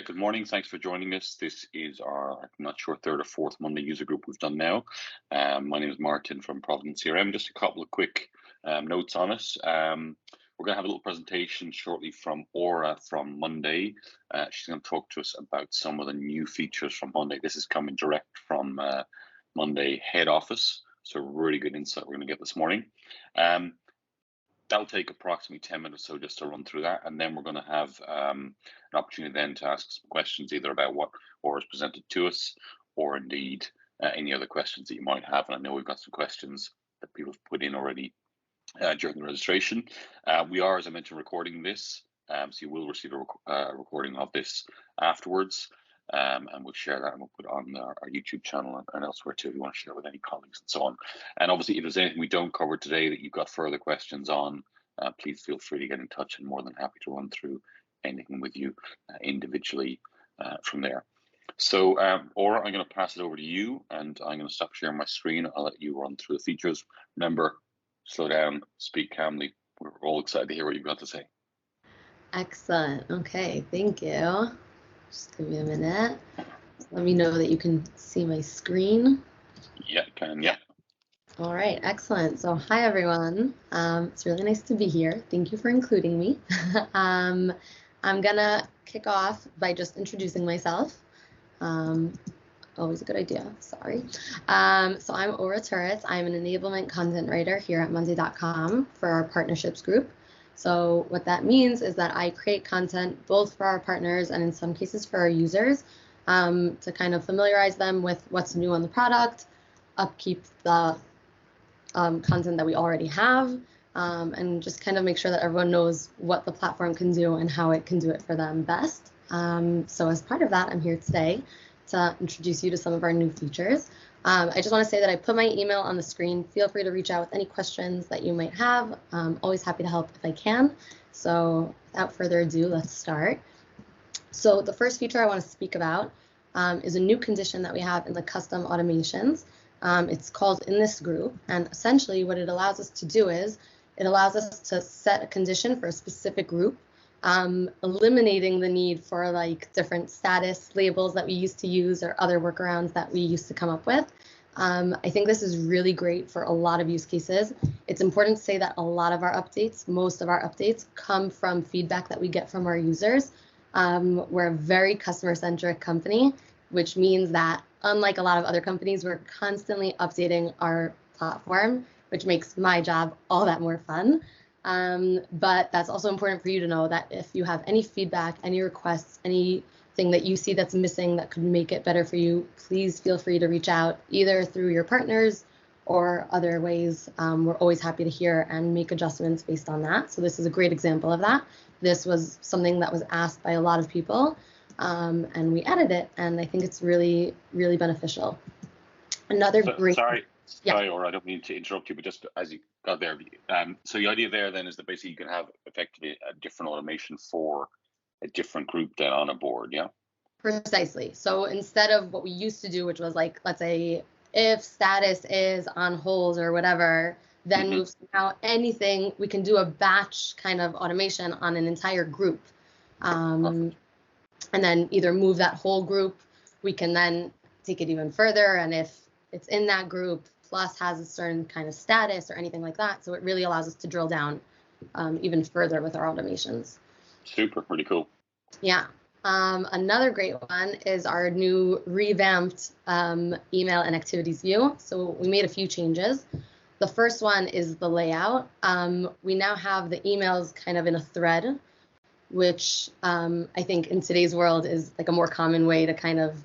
good morning. Thanks for joining us. This is our, I'm not sure, third or fourth Monday user group we've done now. My name is Martin from Provident CRM. Just a couple of quick notes on us. We're going to have a little presentation shortly from Aura from Monday. She's going to talk to us about some of the new features from Monday. This is coming direct from Monday head office. So really good insight we're going to get this morning. That'll take approximately 10 minutes or so just to run through that, and then we're going to have an opportunity then to ask some questions either about what Aura's presented to us or indeed any other questions that you might have. And I know we've got some questions that people have put in already during the registration. We are, as I mentioned, recording this, so you will receive a recording of this afterwards, and we'll share that and we'll put it on our YouTube channel and elsewhere too if you want to share with any colleagues and so on. And obviously, if there's anything we don't cover today that you've got further questions on, please feel free to get in touch. I'm more than happy to run through anything with you individually from there. So Aura, I'm going to pass it over to you, and I'm going to stop sharing my screen. I'll let you run through the features. Remember, slow down, speak calmly. We're all excited to hear what you've got to say. Excellent. Okay, thank you. Just give me a minute. Let me know that you can see my screen. Yeah, can, yeah. All right, excellent. So hi, everyone. It's really nice to be here. Thank you for including me. I'm gonna kick off by just introducing myself. Always a good idea, sorry. So I'm Aura Turtiz. I'm an enablement content writer here at Monday.com for our partnerships group. So what that means is that I create content both for our partners and in some cases for our users to kind of familiarize them with what's new on the product, upkeep the content that we already have, and just kind of make sure that everyone knows what the platform can do and how it can do it for them best. So as part of that, I'm here today to introduce you to some of our new features. I just want to say that I put my email on the screen. Feel free to reach out with any questions that you might have. I'm always happy to help if I can. So without further ado, let's start. So the first feature I want to speak about is a new condition that we have in the custom automations. It's called in this group, and essentially what it allows us to do is it allows us to set a condition for a specific group, eliminating the need for like different status labels that we used to use or other workarounds that we used to come up with. I think this is really great for a lot of use cases. It's important to say that a lot of our updates, most of our updates, come from feedback that we get from our users. We're a very customer-centric company, which means that unlike a lot of other companies, we're constantly updating our platform, which makes my job all that more fun. But that's also important for you to know that if you have any feedback, any requests, anything that you see that's missing that could make it better for you, please feel free to reach out either through your partners or other ways. We're always happy to hear and make adjustments based on that. So this is a great example of that. This was something that was asked by a lot of people, and we added it, and I think it's really, really beneficial. Another great... Sorry, Aura, I don't mean to interrupt you, but just as you got there, so the idea there then is that basically you can have effectively a different automation for a different group then on a board, yeah? Precisely. So instead of what we used to do, which was like, let's say, if status is on hold or whatever, then moves now anything, we can do a batch kind of automation on an entire group. And then either move that whole group, we can then take it even further. And if it's in that group, plus has a certain kind of status or anything like that. So it really allows us to drill down even further with our automations. Super, pretty cool. Yeah. Another great one is our new revamped email and activities view. So we made a few changes. The first one is the layout. We now have the emails kind of in a thread, which I think in today's world is like a more common way to kind of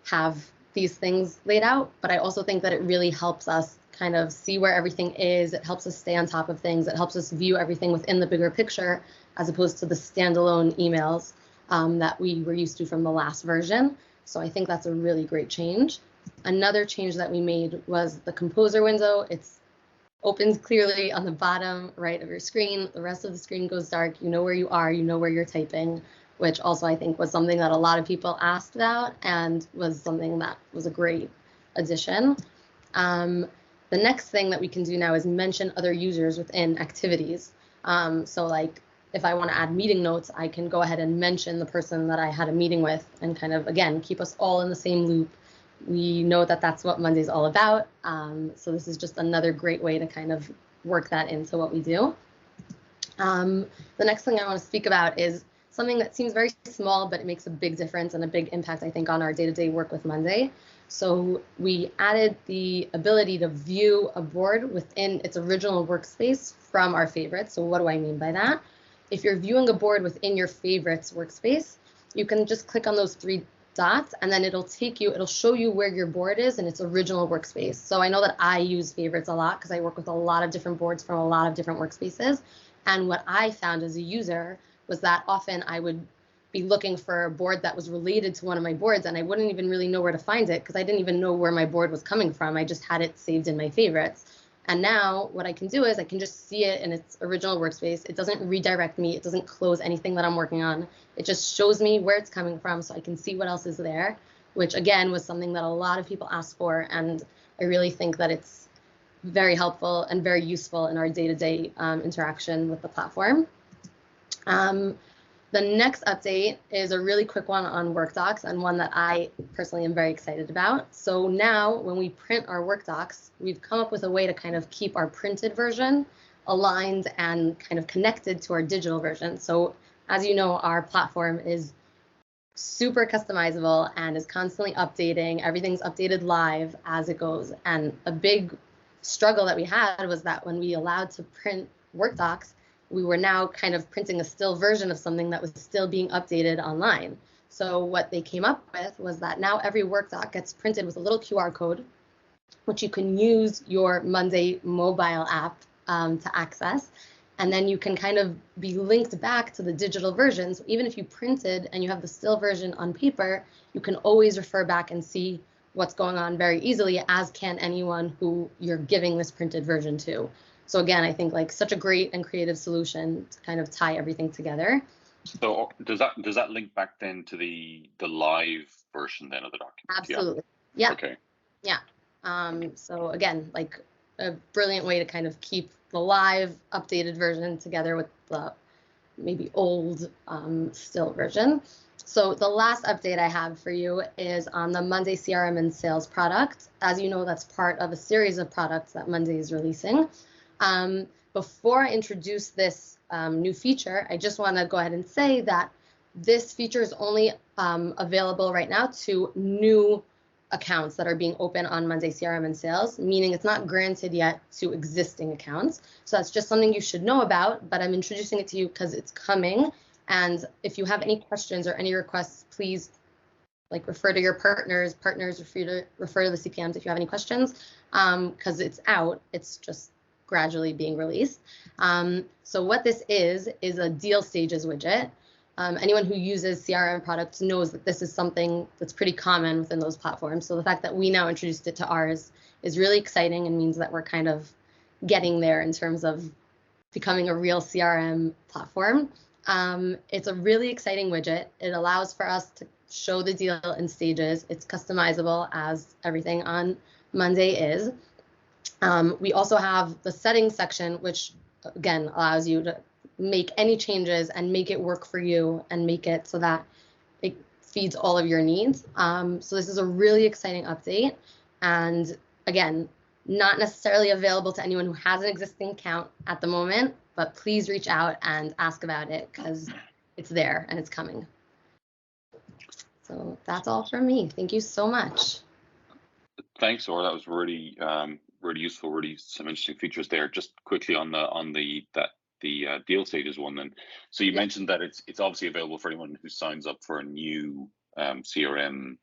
have these things laid out, but I also think that it really helps us kind of see where everything is. It helps us stay on top of things. It helps us view everything within the bigger picture as opposed to the standalone emails that we were used to from the last version. So I think that's a really great change. Another change that we made was the composer window. It's opens clearly on the bottom right of your screen. The rest of the screen goes dark. You know where you are, you know where you're typing, which also I think was something that a lot of people asked about and was something that was a great addition. The next thing that we can do now is mention other users within activities. So like if I want to add meeting notes, I can go ahead and mention the person that I had a meeting with and kind of, again, keep us all in the same loop. We know that that's what Monday's all about. So this is just another great way to kind of work that into what we do. The next thing I want to speak about is something that seems very small, but it makes a big difference and a big impact, I think, on our day-to-day work with Monday. So we added the ability to view a board within its original workspace from our favorites. So what do I mean by that? If you're viewing a board within your favorites workspace, you can just click on those 3 dots and then it'll show you where your board is in its original workspace. So I know that I use favorites a lot because I work with a lot of different boards from a lot of different workspaces. And what I found as a user was that often I would be looking for a board that was related to one of my boards and I wouldn't even really know where to find it because I didn't even know where my board was coming from. I just had it saved in my favorites. And now what I can do is I can just see it in its original workspace. It doesn't redirect me. It doesn't close anything that I'm working on. It just shows me where it's coming from so I can see what else is there, which again was something that a lot of people asked for. And I really think that it's very helpful and very useful in our day-to-day interaction with the platform. The next update is a really quick one on Work Docs and one that I personally am very excited about. So now when we print our Work Docs, we've come up with a way to kind of keep our printed version aligned and kind of connected to our digital version. So as you know, our platform is super customizable and is constantly updating. Everything's updated live as it goes. And a big struggle that we had was that when we allowed to print Work Docs, we were now kind of printing a still version of something that was still being updated online. So what they came up with was that now every Work Doc gets printed with a little QR code, which you can use your Monday mobile app to access. And then you can kind of be linked back to the digital version. So even if you printed and you have the still version on paper, you can always refer back and see what's going on very easily, as can anyone who you're giving this printed version to. So again, I think like such a great and creative solution to kind of tie everything together. So does that link back then to the live version then of the document? Absolutely. Yeah. Okay. Yeah. So again, like a brilliant way to kind of keep the live updated version together with the maybe old still version. So the last update I have for you is on the Monday CRM and sales product. As you know, that's part of a series of products that Monday is releasing. Before I introduce this new feature, I just want to go ahead and say that this feature is only available right now to new accounts that are being open on Monday CRM and sales, meaning it's not granted yet to existing accounts. So that's just something you should know about, but I'm introducing it to you because it's coming. And if you have any questions or any requests, please like refer to your partners refer to the CPMs if you have any questions, because it's out. It's just gradually being released. So what this is a deal stages widget. Anyone who uses CRM products knows that this is something that's pretty common within those platforms. So the fact that we now introduced it to ours is really exciting and means that we're kind of getting there in terms of becoming a real CRM platform. It's a really exciting widget. It allows for us to show the deal in stages. It's customizable as everything on Monday is. We also have the settings section, which again allows you to make any changes and make it work for you and make it so that it feeds all of your needs. So this is a really exciting update. And again, not necessarily available to anyone who has an existing account at the moment, but please reach out and ask about it because it's there and it's coming. So that's all from me. Thank you so much. Thanks, Or. That was really really useful. Really some interesting features there. Just quickly on the deal stages one. Then, so you mentioned that it's obviously available for anyone who signs up for a new CRM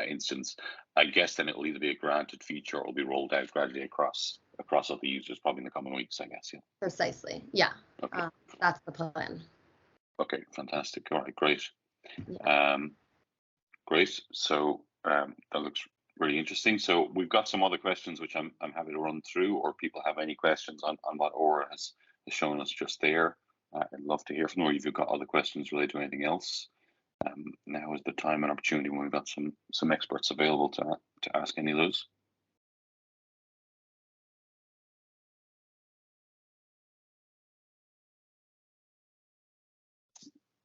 instance. I guess then it'll either be a granted feature or will be rolled out gradually across other users probably in the coming weeks, I guess. Yeah. Precisely. Yeah. Okay. That's the plan. Okay. Fantastic. All right. Great. Yeah. Great. So that looks really interesting. So we've got some other questions which I'm happy to run through, or people have any questions on what Aura has shown us just there. I'd love to hear from you. Or if you've got other questions related to anything else, now is the time and opportunity when we've got some experts available to ask any of those.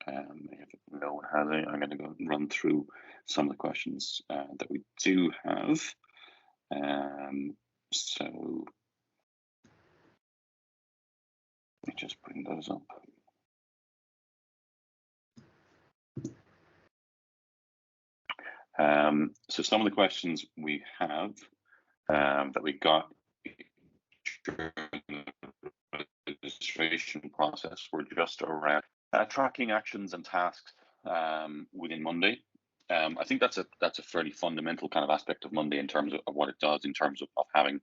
If no one has it, I'm going to go and run through some of the questions that we do have. So let me just bring those up. So some of the questions we have that we got during the registration process were just around tracking actions and tasks within Monday. I think that's a fairly fundamental kind of aspect of Monday in terms of what it does in terms of having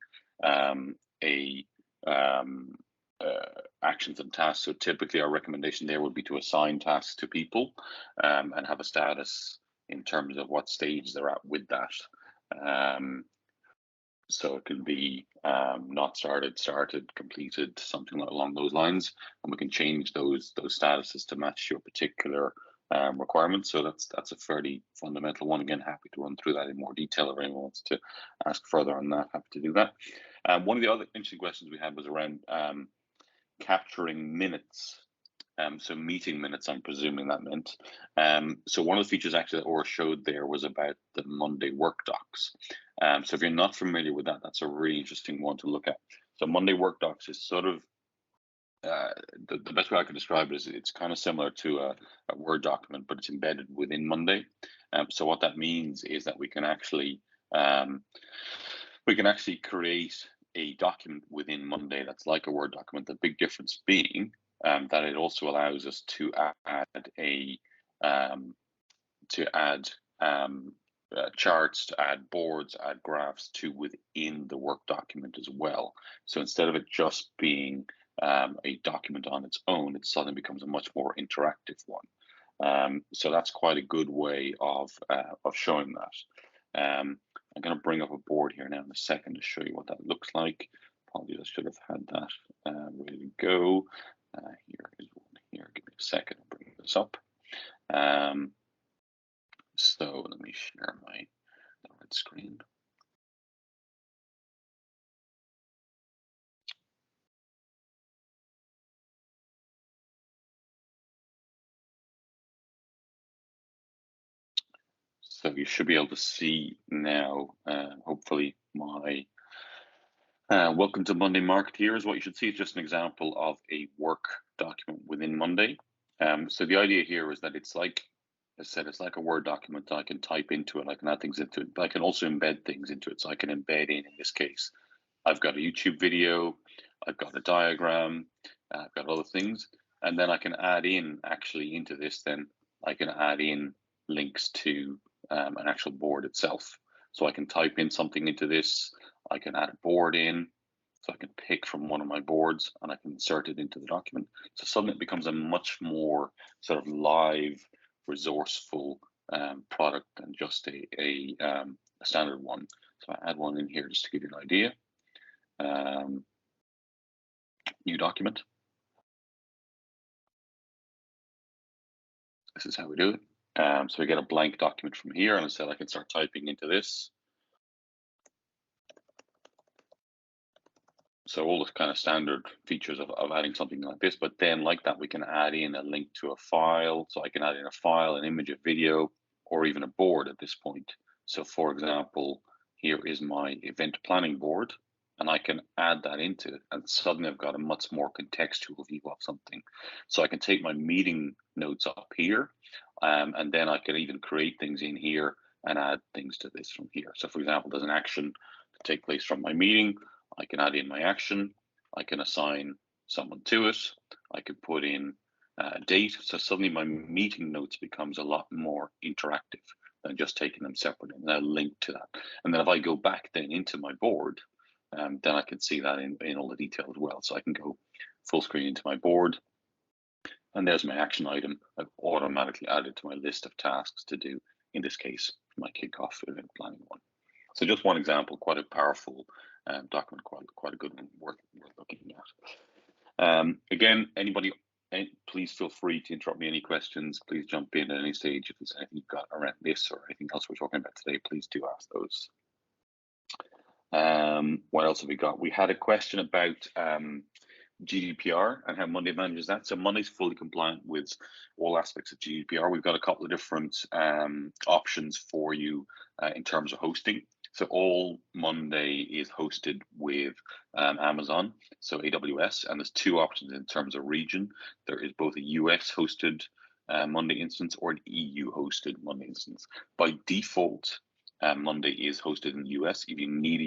actions and tasks. So typically our recommendation there would be to assign tasks to people and have a status in terms of what stage they're at with that. So it can be not started, started, completed, something along those lines, and we can change those statuses to match your particular requirements. So that's a fairly fundamental one. Again, happy to run through that in more detail if anyone wants to ask further on that. Happy to do that. One of the other interesting questions we had was around capturing minutes. So meeting minutes, I'm presuming that meant. So one of the features actually that Ora showed there was about the Monday work docs. So if you're not familiar with that, that's a really interesting one to look at. So Monday work docs is sort of, the best way I can describe it is it's kind of similar to a Word document, but it's embedded within Monday. So what that means is that we can actually create a document within Monday that's like a Word document. The big difference being that it also allows us to add charts, to add boards, add graphs to within the work document as well. So instead of it just being a document on its own, it suddenly becomes a much more interactive one. So that's quite a good way of showing that. I'm going to bring up a board here now in a second to show you what that looks like. Apologies, I should have had that ready to go. Here is one here. Give me a second to bring this up. So let me share my red screen. So you should be able to see now, hopefully, my welcome to Monday Market here is what you should see. It's just an example of a work document within Monday. So the idea here is that it's like, as I said, it's like a Word document that I can type into it. I can add things into it, but I can also embed things into it. So I can embed in this case, I've got a YouTube video, I've got a diagram, I've got other things, and then I can add in actually into this, then I can add in links to an actual board itself. So I can type in something into this, I can add a board in, so I can pick from one of my boards and I can insert it into the document. So suddenly it becomes a much more sort of live, resourceful product than just a standard one. So I add one in here just to give you an idea. New document. This is how we do it. So we get a blank document from here, and instead I can start typing into this. So all the kind of standard features of adding something like this, but then like that, we can add in a link to a file. So I can add in a file, an image, a video, or even a board at this point. So for example, here is my event planning board, and I can add that into it, and suddenly I've got a much more contextual view of something. So I can take my meeting notes up here, and then I can even create things in here and add things to this from here. So for example, there's an action to take place from my meeting. I can add in my action, I can assign someone to it, I can put in a date. So suddenly my meeting notes becomes a lot more interactive than just taking them separately, and I'll link to that. And then if I go back then into my board, then I can see that in all the detail as well. So I can go full screen into my board, and there's my action item. I've automatically added to my list of tasks to do, in this case, my kickoff event planning one. So just one example, quite a powerful document, quite a good one, worth looking at. Again, anybody, please feel free to interrupt me. Any questions, please jump in at any stage. If there's anything you've got around this or anything else we're talking about today, please do ask those. What else have we got? We had a question about GDPR and how Monday manages that. So Monday's fully compliant with all aspects of GDPR. We've got a couple of different options for you in terms of hosting. So all Monday is hosted with Amazon, so AWS, and there's two options in terms of region. There is both a US hosted Monday instance or an EU hosted Monday instance. By default, Monday is hosted in the US. If you need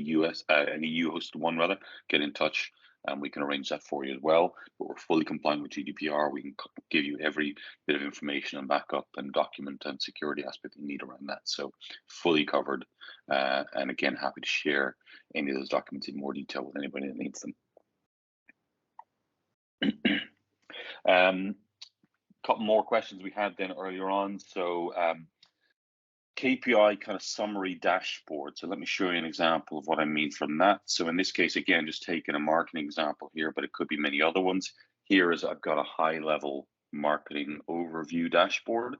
an EU hosted one rather, get in touch and we can arrange that for you as well. But we're fully compliant with GDPR. We can give you every bit of information and backup and document and security aspect you need around that. So fully covered. And again, happy to share any of those documents in more detail with anybody that needs them. Couple more questions we had then earlier on. So KPI kind of summary dashboard. So let me show you an example of what I mean from that. So in this case, again, just taking a marketing example here, but it could be many other ones. Here is I've got a high level marketing overview dashboard.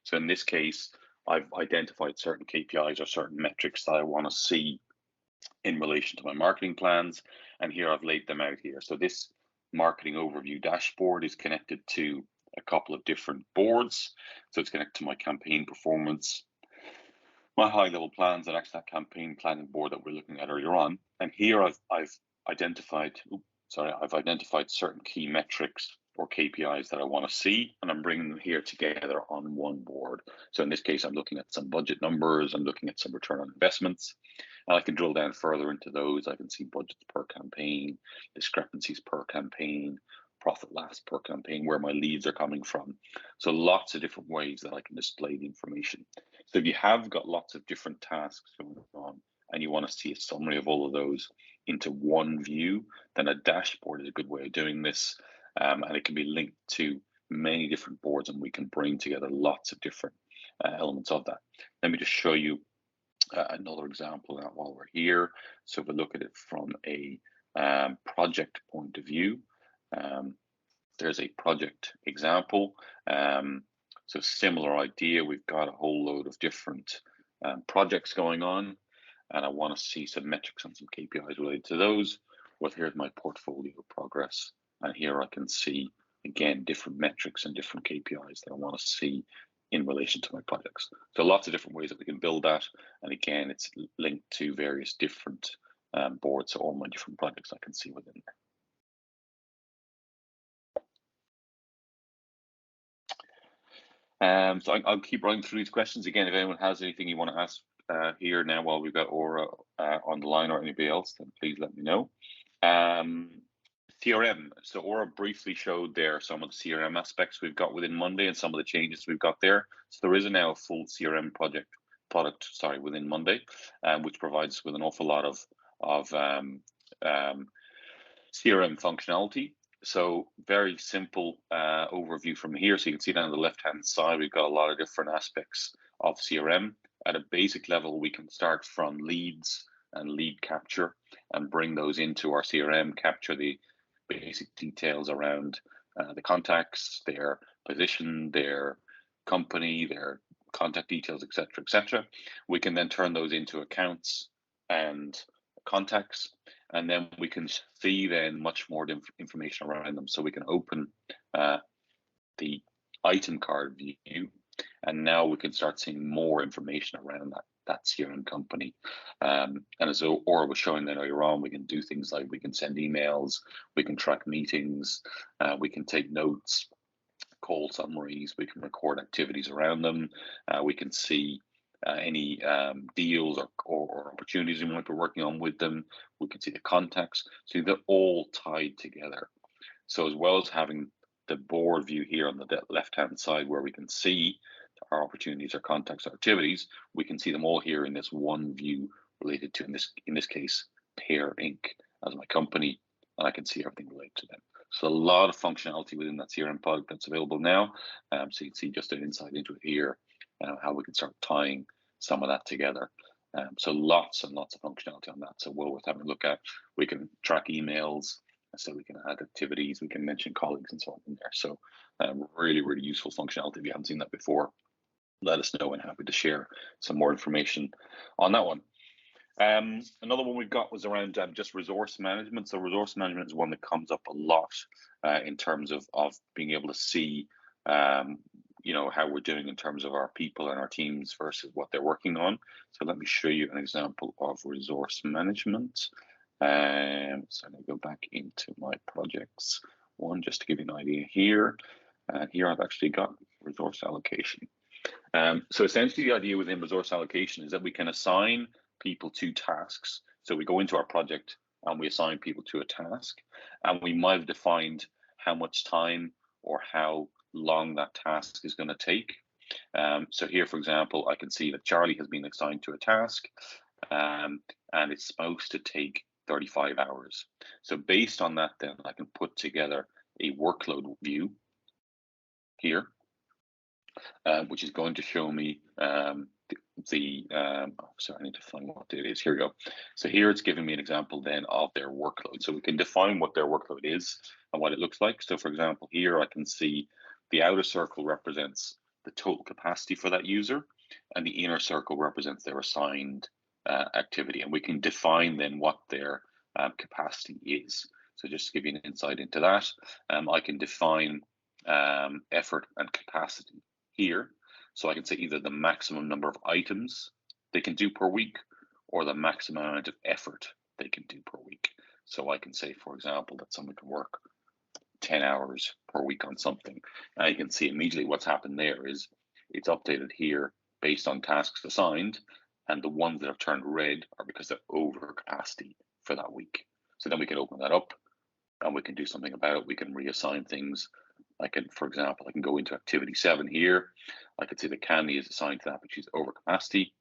So in this case, I've identified certain KPIs or certain metrics that I want to see in relation to my marketing plans. And here I've laid them out here. So this marketing overview dashboard is connected to a couple of different boards. So it's connected to my campaign performance, my high level plans, and actually that campaign planning board that we're looking at earlier on. And here I've identified certain key metrics or KPIs that I want to see, and I'm bringing them here together on one board. So in this case, I'm looking at some budget numbers, I'm looking at some return on investments, and I can drill down further into those. I can see budgets per campaign, discrepancies per campaign, profit loss per campaign, where my leads are coming from. So lots of different ways that I can display the information. So if you have got lots of different tasks going on and you want to see a summary of all of those into one view, then a dashboard is a good way of doing this. And it can be linked to many different boards, and we can bring together lots of different elements of that. Let me just show you another example of that while we're here. So if we look at it from a project point of view, there's a project example. So similar idea, we've got a whole load of different projects going on, and I want to see some metrics and some KPIs related to those. Well, here's my portfolio progress, and here I can see, again, different metrics and different KPIs that I want to see in relation to my projects. So lots of different ways that we can build that, and again, it's linked to various different boards, so all my different projects I can see within there. So I'll keep running through these questions. Again, if anyone has anything you want to ask here now while we've got Aura on the line or anybody else, then please let me know. CRM. So Aura briefly showed there some of the CRM aspects we've got within Monday and some of the changes we've got there. So there is now a full CRM product within Monday, which provides us with an awful lot of CRM functionality. So very simple overview from here. So you can see down the left-hand side, we've got a lot of different aspects of CRM. At a basic level, we can start from leads and lead capture and bring those into our CRM, capture the basic details around the contacts, their position, their company, their contact details, etc., etc. We can then turn those into accounts and contacts, and then we can see then much more information around them. So we can open the item card view, and now we can start seeing more information around that CRM company. And as Aura was showing that earlier on, we can do things like we can send emails, we can track meetings, we can take notes, call summaries, we can record activities around them, we can see any deals or opportunities we might be working on with them. We can see the contacts. So they're all tied together. So as well as having the board view here on the left-hand side where we can see our opportunities, our contacts, our activities, we can see them all here in this one view related to, in this case, Pear Inc. as my company, and I can see everything related to them. So a lot of functionality within that CRM product that's available now. So you can see just an insight into it here, how we can start tying some of that together. So lots and lots of functionality on that. So well worth having a look at. We can track emails, so we can add activities, we can mention colleagues and so on in there. So really, really useful functionality. If you haven't seen that before, let us know, and happy to share some more information on that one. Another one we've got was around just resource management. So resource management is one that comes up a lot in terms of being able to see, you know, how we're doing in terms of our people and our teams versus what they're working on. So let me show you an example of resource management. So I'm going to go back into my projects one just to give you an idea here. And here I've actually got resource allocation. So essentially the idea within resource allocation is that we can assign people to tasks. So we go into our project and we assign people to a task, and we might have defined how much time or how long that task is going to take. So here, for example, I can see that Charlie has been assigned to a task, and it's supposed to take 35 hours. So based on that, then I can put together a workload view here, which is going to show me sorry, I need to find what it is. Here we go. So here it's giving me an example then of their workload. So we can define what their workload is and what it looks like. So for example, here I can see the outer circle represents the total capacity for that user, and the inner circle represents their assigned activity. And we can define then what their capacity is. So just to give you an insight into that, I can define effort and capacity here. So I can say either the maximum number of items they can do per week or the maximum amount of effort they can do per week. So I can say, for example, that someone can work 10 hours per week on something. And you can see immediately what's happened there is it's updated here based on tasks assigned, and the ones that have turned red are because they're over capacity for that week. So then we can open that up and we can do something about it. We can reassign things. I can, for example, I can go into activity 7 here. I could see that Candy is assigned to that, but she's over capacity.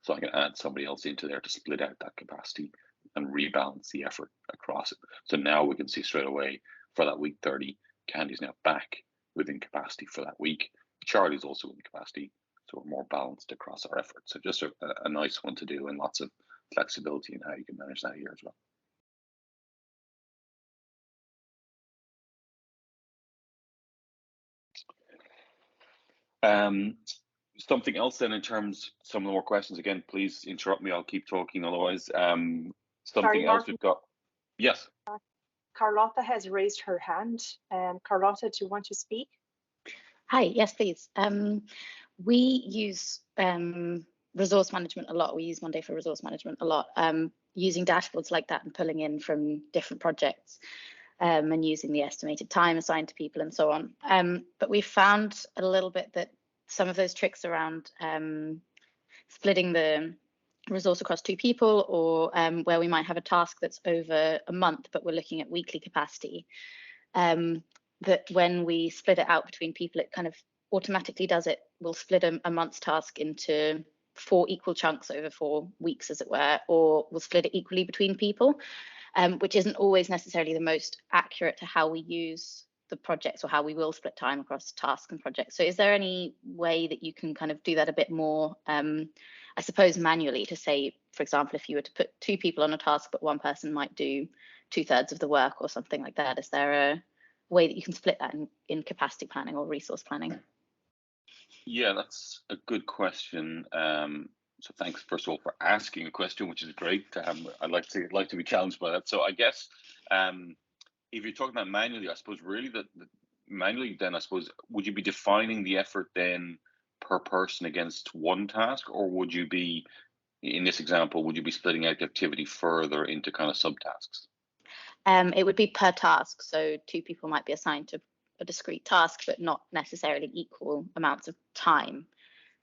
So I can add somebody else into there to split out that capacity and rebalance the effort across it. So now we can see straight away for that week 30, Candy's now back within capacity for that week. Charlie's also in capacity, so we're more balanced across our effort. So just a nice one to do, and lots of flexibility in how you can manage that here as well. Something else then in terms, some of the more questions, again, please interrupt me, I'll keep talking otherwise. Something else we've got. Yes. Carlotta has raised her hand. Carlotta, do you want to speak? Hi, yes, please. We use resource management a lot. We use Monday for resource management a lot, using dashboards like that and pulling in from different projects. And using the estimated time assigned to people and so on. But we found a little bit that some of those tricks around splitting the resource across 2 people, or where we might have a task that's over a month, but we're looking at weekly capacity, that when we split it out between people, it kind of automatically does it. We'll split a month's task into 4 equal chunks over 4 weeks, as it were, or we'll split it equally between people. Which isn't always necessarily the most accurate to how we use the projects or how we will split time across tasks and projects. So is there any way that you can kind of do that a bit more, I suppose, manually, to say, for example, if you were to put 2 people on a task, but one person might do 2/3 of the work or something like that? Is there a way that you can split that in capacity planning or resource planning? Yeah, that's a good question. So thanks, first of all, for asking a question, which is great. I'd like to be challenged by that. So I guess if you're talking about manually, I suppose really manually, then I suppose, would you be defining the effort then per person against one task, or would you be, in this example, would you be splitting out the activity further into kind of subtasks? It would be per task. So 2 people might be assigned to a discrete task, but not necessarily equal amounts of time.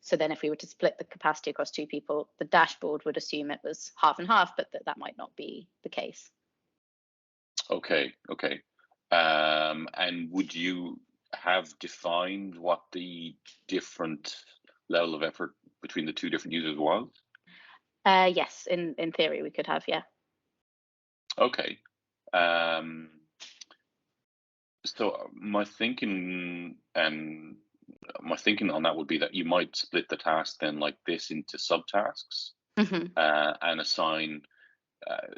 So then if we were to split the capacity across 2 people, the dashboard would assume it was half and half, but that might not be the case. Okay. And would you have defined what the different level of effort between the 2 different users was? Yes, in theory we could have, yeah. Okay. So my thinking on that would be that you might split the task then like this into subtasks, and assign.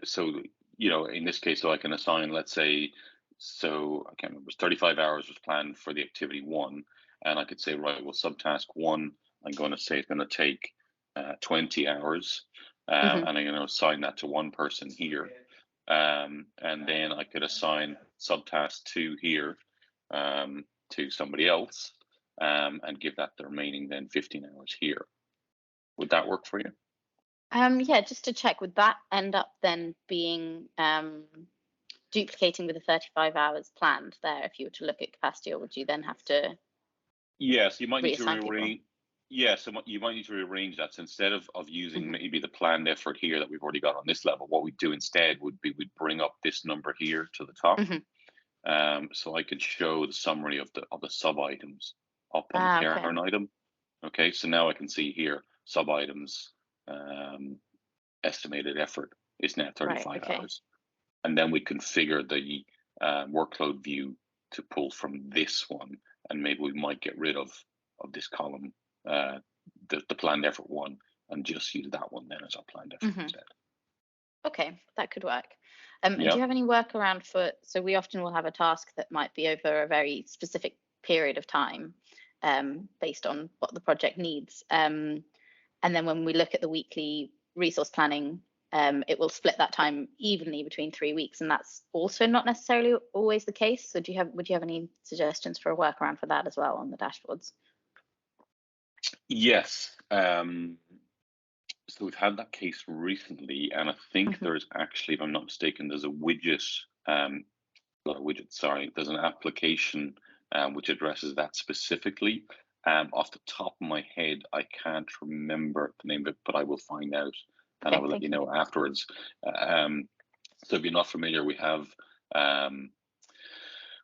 So in this case, so I can assign, let's say, so I can't remember, 35 hours was planned for the activity 1, and I could say, right, well, subtask 1, I'm going to say it's going to take 20 hours, and I'm going to assign that to one person here. And then I could assign subtask 2 here to somebody else, and give that the remaining then 15 hours here. Would that work for you? Yeah, just to check, would that end up then being duplicating with the 35 hours planned there if you were to look at capacity, or would you then have to? Yes, you might need to reassign people? rearrange. Yeah, so you might need to rearrange that. So instead of using maybe the planned effort here that we've already got on this level, what we'd do instead would be we'd bring up this number here to the top. So I could show the summary of the sub items up on the care earn item. Okay, so now I can see here sub items, estimated effort is now 35 hours. And then we configure the workload view to pull from this one, and maybe we might get rid of this column, the planned effort one, and just use that one then as our planned effort instead. Okay, that could work. And do you have any workaround for, so we often will have a task that might be over a very specific period of time, based on what the project needs. And then when we look at the weekly resource planning, it will split that time evenly between 3 weeks, and that's also not necessarily always the case. So would you have any suggestions for a workaround for that as well on the dashboards? Yes. So we've had that case recently, and I think there's actually, if I'm not mistaken, there's a widget, not a widget, sorry, there's an application which addresses that specifically. Off the top of my head, I can't remember the name of it, but I will find out, and I will let you know afterwards. So if you're not familiar, we have an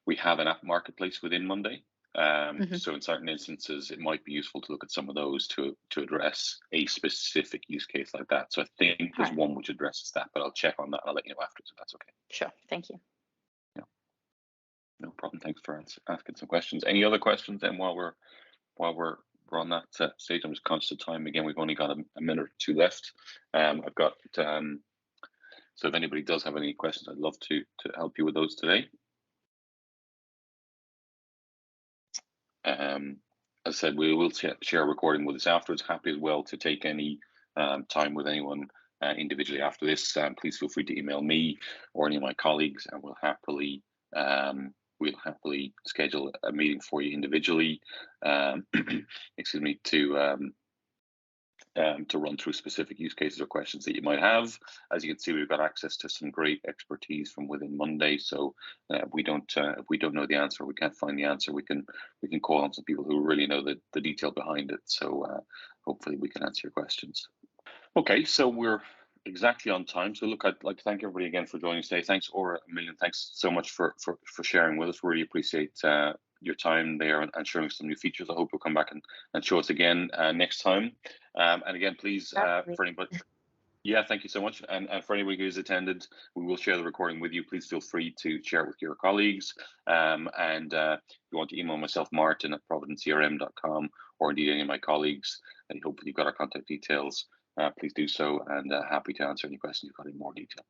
app marketplace within Monday. So in certain instances, it might be useful to look at some of those to address a specific use case like that. So I think there's one which addresses that, but I'll check on that and I'll let you know afterwards if that's okay. Sure, thank you. Yeah, no problem. Thanks for asking some questions. Any other questions then while we're on that stage? I'm just conscious of time. Again, we've only got a minute or two left. I've got so if anybody does have any questions, I'd love to help you with those today. As I said, we will share a recording with us afterwards. Happy as well to take any time with anyone individually after this. Please feel free to email me or any of my colleagues, and we'll happily schedule a meeting for you individually. Excuse me, to run through specific use cases or questions that you might have. As you can see, we've got access to some great expertise from within Monday. So if we don't know the answer, we can't find the answer, we can call on some people who really know the detail behind it. So hopefully we can answer your questions. Okay, so we're exactly on time. So look, I'd like to thank everybody again for joining us today. Thanks, Aura, a million thanks so much for sharing with us. Really appreciate your time there and showing some new features. I hope you'll come back and show us again next time. And again, please, for anybody, thank you so much. And for anybody who's attended, we will share the recording with you. Please feel free to share it with your colleagues. And if you want to email myself, Martin at providencecrm.com, or indeed any of my colleagues, and hopefully you've got our contact details. Please do so, and happy to answer any questions you've got in more detail.